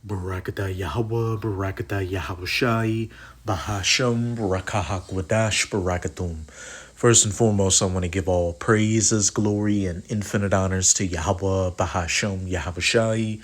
Barakata Yahweh, Barakata Yahushai, Bahasham, Barakahak Barakatum. First and foremost, I want to give all praises, glory, and infinite honors to Yahweh, Bahasham, Yahushai.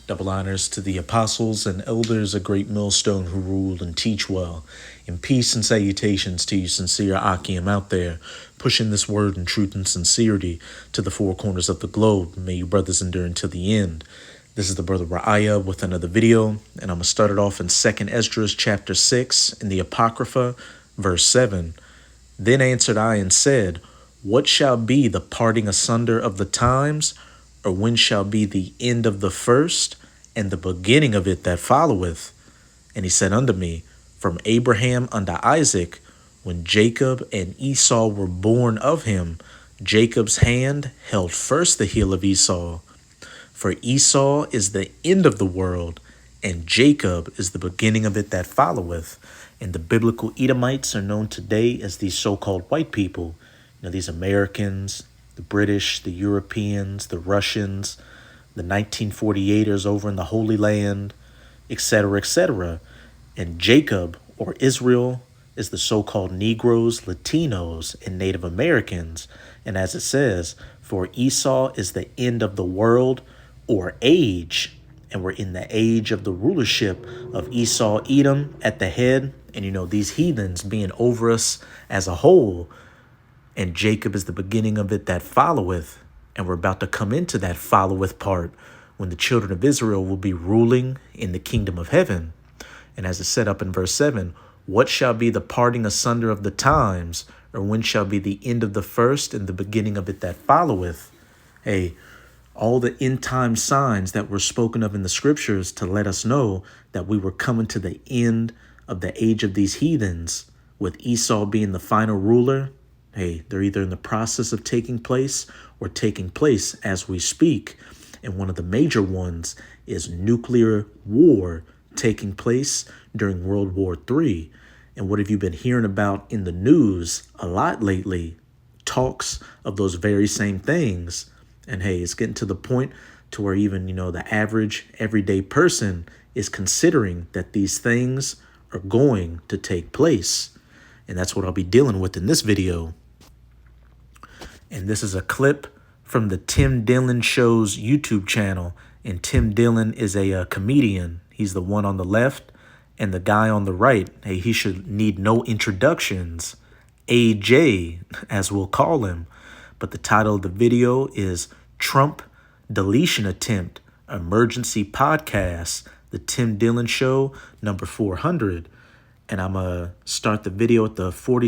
Double honors to the apostles and elders, a great millstone who rule and teach well. In peace and salutations to you, sincere Akim out there, pushing this word in truth and sincerity to the four corners of the globe. May you brothers endure until the end. This is the brother Ra'aya with another video, and I'm going to start it off in 2nd Esdras chapter 6 in the Apocrypha, verse 7. Then answered I and said, what shall be the parting asunder of the times, or when shall be the end of the first, and the beginning of it that followeth? And he said unto me, from Abraham unto Isaac, when Jacob and Esau were born of him, Jacob's hand held first the heel of Esau. For Esau is the end of the world, and Jacob is the beginning of it that followeth. And the biblical Edomites are known today as these so-called white people. These Americans, the British, the Europeans, the Russians, the 1948ers over in the Holy Land, etc., etc. And Jacob, or Israel, is the so-called Negroes, Latinos, and Native Americans. And as it says, for Esau is the end of the world, or age, and we're in the age of the rulership of Esau, Edom at the head, and these heathens being over us as a whole, and Jacob is the beginning of it that followeth, and we're about to come into that followeth part when the children of Israel will be ruling in the kingdom of heaven. And as it's set up in verse 7, what shall be the parting asunder of the times, or when shall be the end of the first and the beginning of it that followeth? Hey, all the end time signs that were spoken of in the scriptures to let us know that we were coming to the end of the age of these heathens, with Esau being the final ruler. Hey, they're either in the process of taking place or taking place as we speak. And one of the major ones is nuclear war taking place during World War III. And what have you been hearing about in the news a lot lately? Talks of those very same things. And hey, it's getting to the point to where even, the average everyday person is considering that these things are going to take place. And that's what I'll be dealing with in this video. And this is a clip from the Tim Dillon Show's YouTube channel. And Tim Dillon is a comedian. He's the one on the left, and the guy on the right, hey, he should need no introductions. AJ, as we'll call him. But the title of the video is Trump Deletion Attempt, Emergency Podcast, the Tim Dillon Show, number 400. And I'm going to start the video at the 40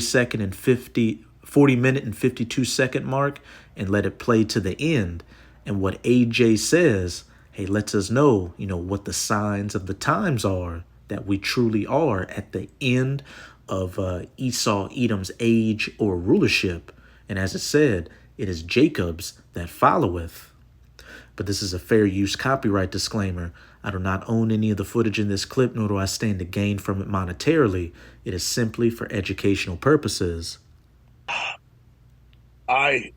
minute and 52 second mark and let it play to the end. And what AJ says, hey, lets us know, what the signs of the times are, that we truly are at the end of Esau, Edom's age or rulership. And as it said, it is Jacob's that followeth. But this is a fair use copyright disclaimer. I do not own any of the footage in this clip, nor do I stand to gain from it monetarily. It is simply for educational purposes. I'm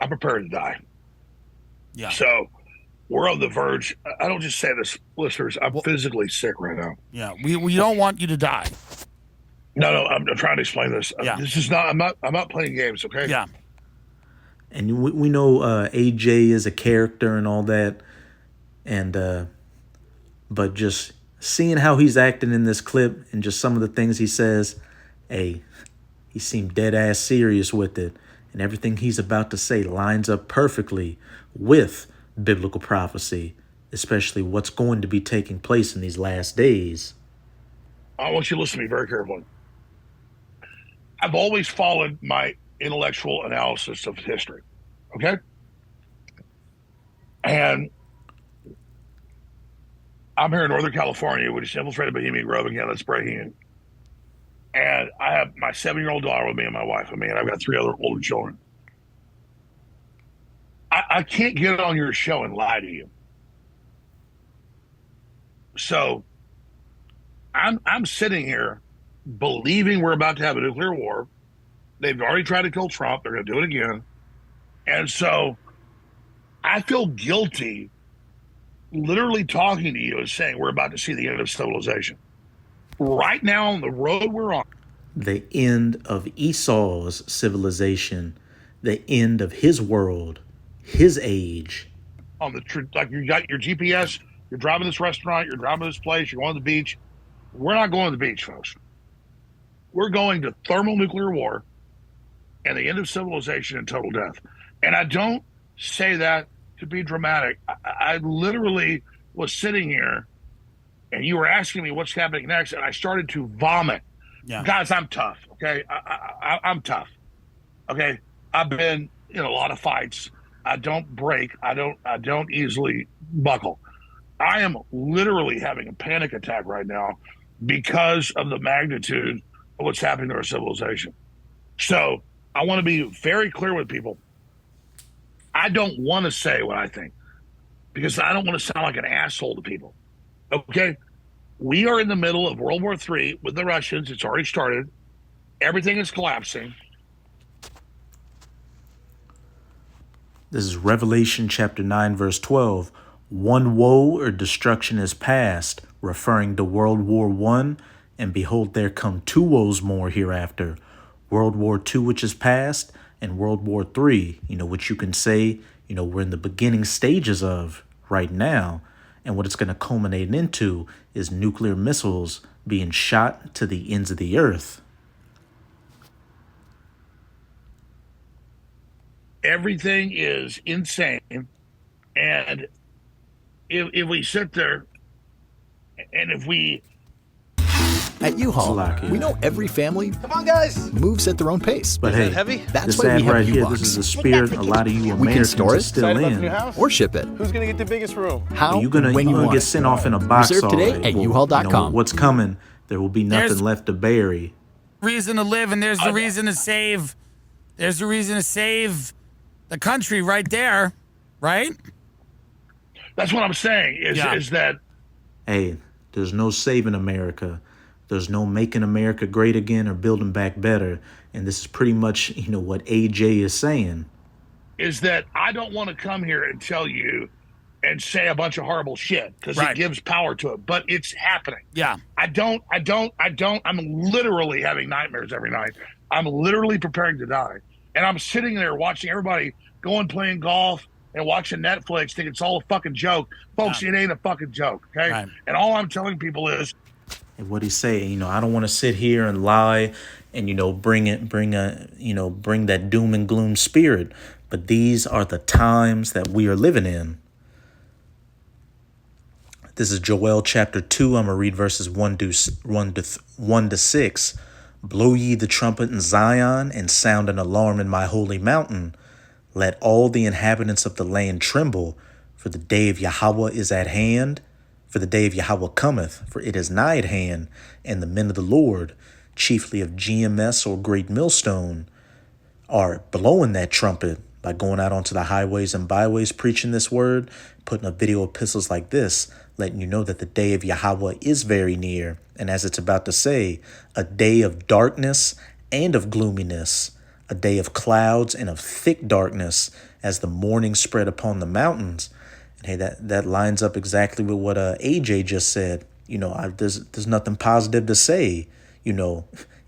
prepared to die. Yeah. So we're on the verge. I don't just say this, listeners. I'm physically sick right now. Yeah. We don't want you to die. No, I'm trying to explain this. Yeah. This is not. I'm not playing games. Okay. Yeah. And we know AJ is a character and all that, and but just seeing how he's acting in this clip and just some of the things he says, hey, he seemed dead ass serious with it, and everything he's about to say lines up perfectly with biblical prophecy, especially what's going to be taking place in these last days. I want you to listen to me very carefully. I've always followed my intellectual analysis of history. Okay. And I'm here in Northern California, which is infiltrated Bohemian Grove. Again, that's breaking. And I have my 7-year-old daughter with me and my wife with me, and I've got 3 other older children. I can't get on your show and lie to you. So I'm sitting here believing we're about to have a nuclear war. They've already tried to kill Trump. They're going to do it again. And so I feel guilty literally talking to you and saying we're about to see the end of civilization. Right now on the road we're on. The end of Esau's civilization, the end of his world, his age. On the like, you got your GPS, you're driving this restaurant, you're driving this place, you're going to the beach. We're not going to the beach, folks. We're going to thermonuclear war and the end of civilization and total death. And I don't say that to be dramatic. I literally was sitting here and you were asking me what's happening next, and I started to vomit. Yeah. Guys, I'm tough. Okay. I'm tough. Okay. I've been in a lot of fights. I don't break. I don't easily buckle. I am literally having a panic attack right now because of the magnitude of what's happening to our civilization. So I want to be very clear with people. I don't want to say what I think because I don't want to sound like an asshole to people. Okay? We are in the middle of World War III with the Russians. It's already started. Everything is collapsing. This is Revelation chapter 9, verse 12. One woe or destruction is past, referring to World War I, and behold, there come two woes more hereafter. World War II, which is past, and World War III, which you can say, we're in the beginning stages of right now. And what it's going to culminate into is nuclear missiles being shot to the ends of the earth. Everything is insane. And if we sit there and if we... At U-Haul, we know every family moves at their own pace. But hey, That's this why we ad have right here, U-Box. this is a spirit a lot of you We can Americans store are it, still in. Or ship it. Who's gonna get the biggest room? How? You're gonna when you want get it. sent off in a box. Reserve today already. at Well, uhaul.com. what's coming? There will be nothing There's- left to bury. Reason to live, and there's the reason to save. There's the reason to save the country right there, right? That's what I'm saying is that... Hey, there's no saving America. There's no making America great again or building back better. And this is pretty much, what AJ is saying. Is that I don't want to come here and tell you and say a bunch of horrible shit because Right. it gives power to it, but it's happening. Yeah. I'm literally having nightmares every night. I'm literally preparing to die. And I'm sitting there watching everybody going playing golf and watching Netflix, think it's all a fucking joke. Folks, It ain't a fucking joke, okay? Right. And all I'm telling people is... And what he's saying, I don't want to sit here and lie and, bring that doom and gloom spirit. But these are the times that we are living in. This is Joel chapter 2. I'm going to read verses 1 to 6. Blow ye the trumpet in Zion and sound an alarm in my holy mountain. Let all the inhabitants of the land tremble, for the day of Yahweh is at hand. For the day of Yahweh cometh, for it is nigh at hand. And the men of the Lord, chiefly of GMS or Great Millstone, are blowing that trumpet by going out onto the highways and byways preaching this word, putting up video epistles like this, letting you know that the day of Yahweh is very near. And as it's about to say, a day of darkness and of gloominess, a day of clouds and of thick darkness as the morning spread upon the mountains. And hey, that lines up exactly with what AJ just said. There's nothing positive to say.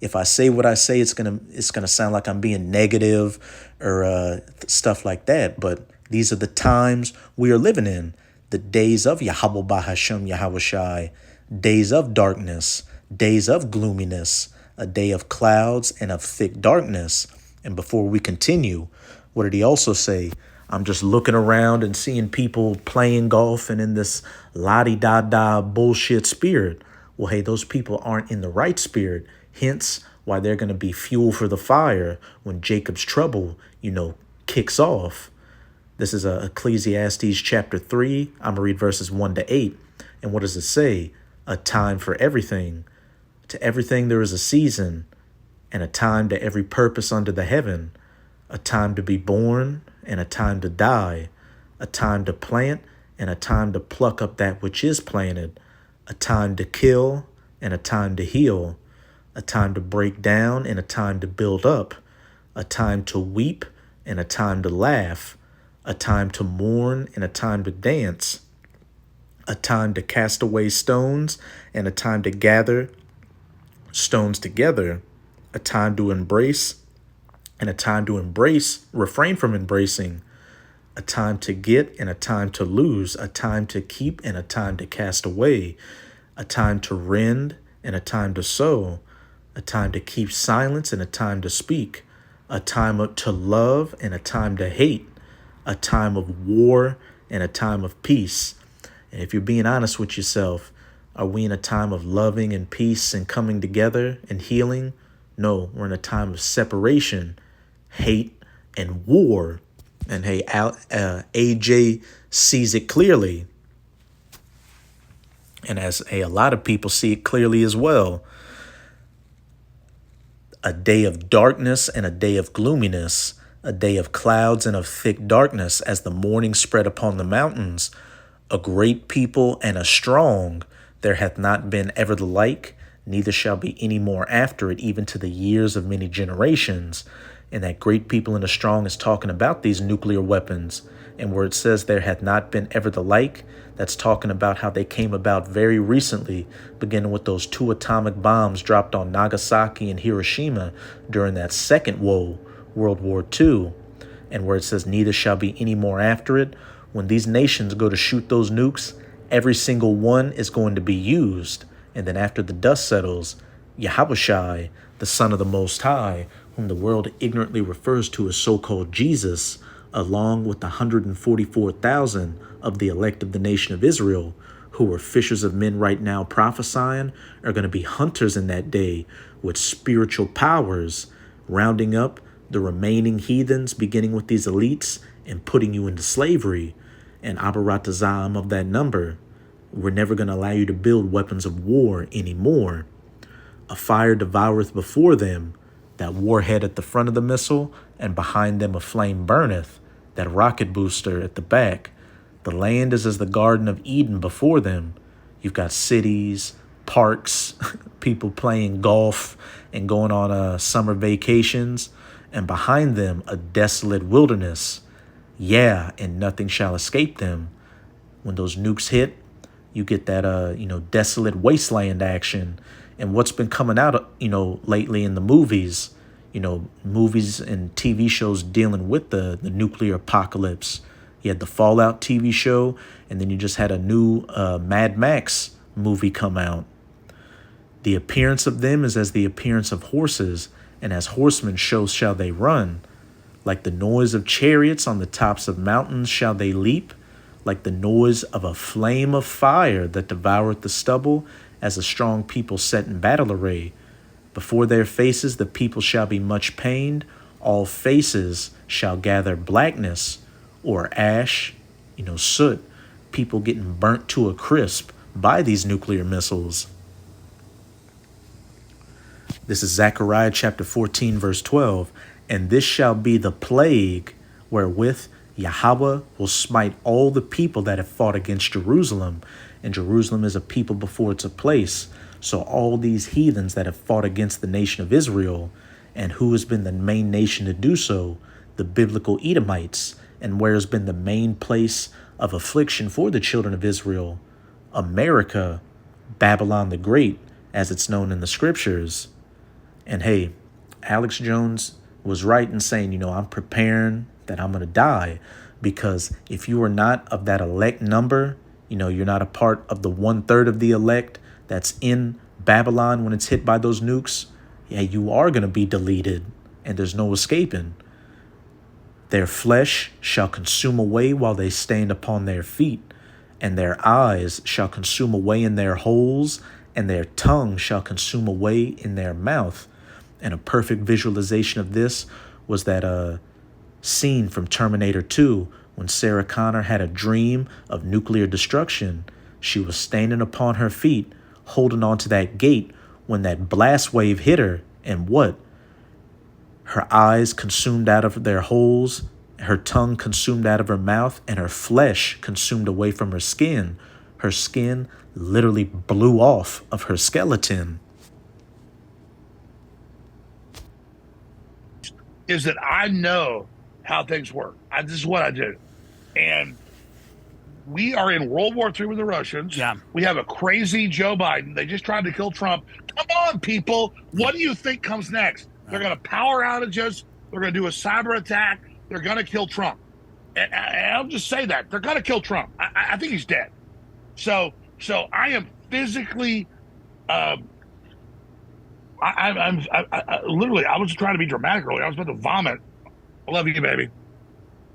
If I say what I say, it's gonna sound like I'm being negative or stuff like that. But these are the times we are living in. The days of Yahweh Bahashem Yahawashi, days of darkness, days of gloominess, a day of clouds and of thick darkness. And before we continue, what did he also say? I'm just looking around and seeing people playing golf and in this la-di-da-da bullshit spirit. Well, hey, those people aren't in the right spirit. Hence why they're going to be fuel for the fire when Jacob's trouble, kicks off. This is Ecclesiastes chapter 3. I'm going to read verses 1 to 8. And what does it say? A time for everything. To everything there is a season, and a time to every purpose under the heaven. A time to be born, and a time to die. A time to plant, and a time to pluck up that which is planted. A time to kill, and a time to heal. A time to break down, and a time to build up. A time to weep, and a time to laugh. a time to mourn and a time to dance, a time to cast away stones and a time to gather stones together, a time to embrace and a time to refrain from embracing, a time to get and a time to lose, a time to keep and a time to cast away, a time to rend and a time to sow, a time to keep silence and a time to speak, a time to love and a time to hate, a time of war and a time of peace. And if you're being honest with yourself, are we in a time of loving and peace and coming together and healing? No, we're in a time of separation, hate, and war. And hey, AJ sees it clearly. And as a lot of people see it clearly as well. A day of darkness and a day of gloominess, a day of clouds and of thick darkness as the morning spread upon the mountains. A great people and a strong, there hath not been ever the like, neither shall be any more after it, even to the years of many generations. And that great people and a strong is talking about these nuclear weapons. And where it says there hath not been ever the like, that's talking about how they came about very recently, beginning with those 2 atomic bombs dropped on Nagasaki and Hiroshima during that second World War II. And where it says neither shall be any more after it, when these nations go to shoot those nukes, every single one is going to be used. And then after the dust settles, Yahushua, the Son of the Most High, whom the world ignorantly refers to as so-called Jesus, along with the 144,000 of the elect of the nation of Israel, who are fishers of men right now prophesying, are going to be hunters in that day with spiritual powers, rounding up the remaining heathens, beginning with these elites, and putting you into slavery. And Abaratazam of that number, we're never going to allow you to build weapons of war anymore. A fire devoureth before them, that warhead at the front of the missile, and behind them a flame burneth, that rocket booster at the back. The land is as the Garden of Eden before them. You've got cities, parks, people playing golf and going on summer vacations, and behind them a desolate wilderness. Yeah, and nothing shall escape them. When those nukes hit, you get that desolate wasteland action. And what's been coming out lately in the movies, movies and TV shows dealing with the nuclear apocalypse. You had the Fallout TV show, and then you just had a new Mad Max movie come out. The appearance of them is as the appearance of horses, and as horsemen so shall they run. Like the noise of chariots on the tops of mountains shall they leap, like the noise of a flame of fire that devoureth the stubble, as a strong people set in battle array. Before their faces the people shall be much pained, all faces shall gather blackness, or ash, soot, people getting burnt to a crisp by these nuclear missiles. This is Zechariah chapter 14, verse 12. And this shall be the plague wherewith Yahweh will smite all the people that have fought against Jerusalem. And Jerusalem is a people before it's a place. So all these heathens that have fought against the nation of Israel, and who has been the main nation to do so? The biblical Edomites. And where has been the main place of affliction for the children of Israel? America, Babylon the Great, as it's known in the scriptures. And hey, Alex Jones was right in saying, I'm preparing that I'm going to die, because if you are not of that elect number, you're not a part of the 1/3 of the elect that's in Babylon when it's hit by those nukes, yeah, you are going to be deleted, and there's no escaping. Their flesh shall consume away while they stand upon their feet, and their eyes shall consume away in their holes, and their tongue shall consume away in their mouth. And a perfect visualization of this was that scene from Terminator 2 when Sarah Connor had a dream of nuclear destruction. She was standing upon her feet, holding on to that gate when that blast wave hit her, and what? Her eyes consumed out of their holes, her tongue consumed out of her mouth, and her flesh consumed away from her skin. Her skin literally blew off of her skeleton. Is that I know how things work. This is what I do. And we are in World War III with the Russians. Yeah. We have a crazy Joe Biden. They just tried to kill Trump. Come on, people. What do you think comes next? They're going to power outages. They're going to do a cyber attack. They're going to kill Trump. And I'll just say that. They're going to kill Trump. I think he's dead. So I am physically, I'm literally, I was trying to be dramatic earlier. I was about to vomit. I love you, baby.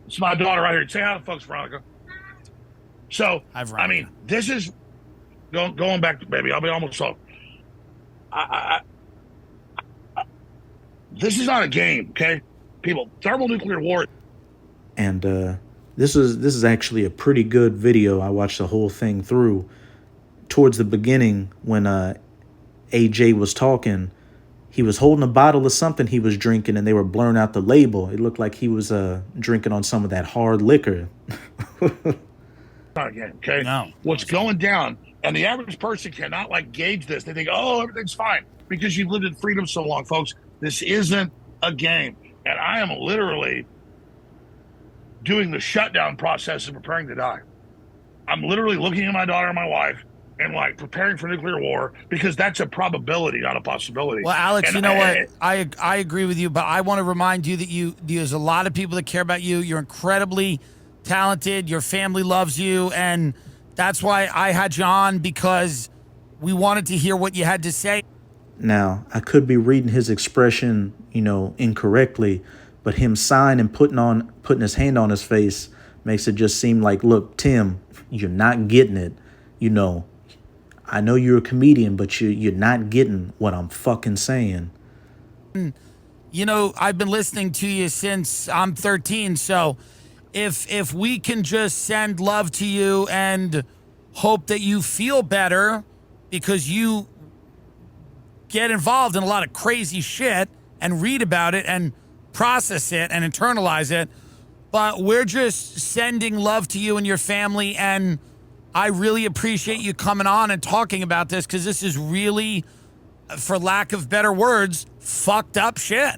It's my daughter right here. Say hi to folks, Veronica. So, I mean, this is going back to baby. I'll be almost so. This is not a game, okay? People, thermonuclear war. And this is actually a pretty good video. I watched the whole thing through. Towards the beginning, when AJ was talking, he was holding a bottle of something he was drinking, and they were blurring out the label. It looked like he was drinking on some of that hard liquor. Not again, okay? No. What's going down, and the average person cannot like gauge this. They think, oh, everything's fine because you've lived in freedom so long, folks. This isn't a game, and I am literally doing the shutdown process and preparing to die. I'm literally looking at my daughter and my wife and like preparing for nuclear war because that's a probability, not a possibility. Well, Alex, and you know what? I agree with you, but I want to remind you that there's a lot of people that care about you. You're incredibly talented. Your family loves you, and that's why I had you on, because we wanted to hear what you had to say. Now, I could be reading his expression, incorrectly, but him sighing and putting his hand on his face makes it just seem like, look, Tim, you're not getting it. I know you're a comedian, but you're not getting what I'm fucking saying. I've been listening to you since I'm 13, so if we can just send love to you and hope that you feel better, because you get involved in a lot of crazy shit and read about it and process it and internalize it, but we're just sending love to you and your family, and I really appreciate you coming on and talking about this, because this is really, for lack of better words, fucked up shit.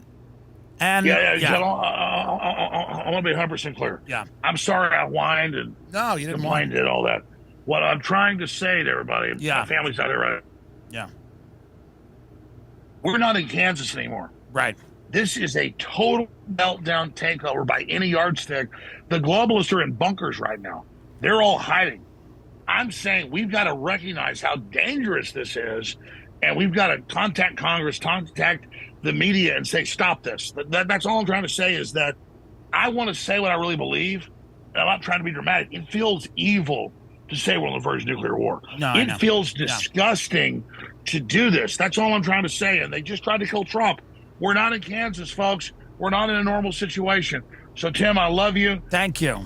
And I want to be 100% clear. Yeah. I'm sorry I whined and no, you didn't whine did all that. What I'm trying to say to everybody, my family's out there, right? Yeah. We're not in Kansas anymore. Right. This is a total meltdown takeover by any yardstick. The globalists are in bunkers right now. They're all hiding. I'm saying we've got to recognize how dangerous this is, and we've got to contact Congress, contact the media, and say, stop this. That's all I'm trying to say, is that I want to say what I really believe, and I'm not trying to be dramatic. It feels evil to say we're on the verge of nuclear war. No, it feels disgusting to do this. That's all I'm trying to say, and they just tried to kill Trump. We're not in Kansas, folks. We're not in a normal situation. So, Tim, I love you. Thank you.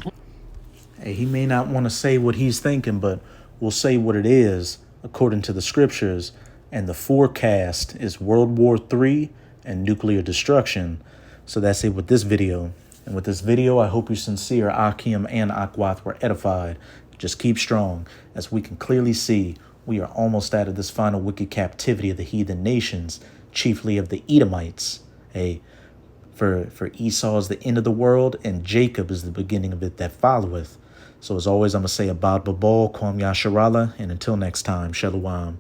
Hey, he may not want to say what he's thinking, but we'll say what it is according to the scriptures. And the forecast is World War III and nuclear destruction. So that's it with this video. And with this video, I hope you sincere Akim and Akwath were edified. Just keep strong. As we can clearly see, we are almost out of this final wicked captivity of the heathen nations, chiefly of the Edomites. Hey, for Esau is the end of the world, and Jacob is the beginning of it that followeth. So as always, I'm going to say Abad Babal, Kwam Yasharala, and until next time, Shalom.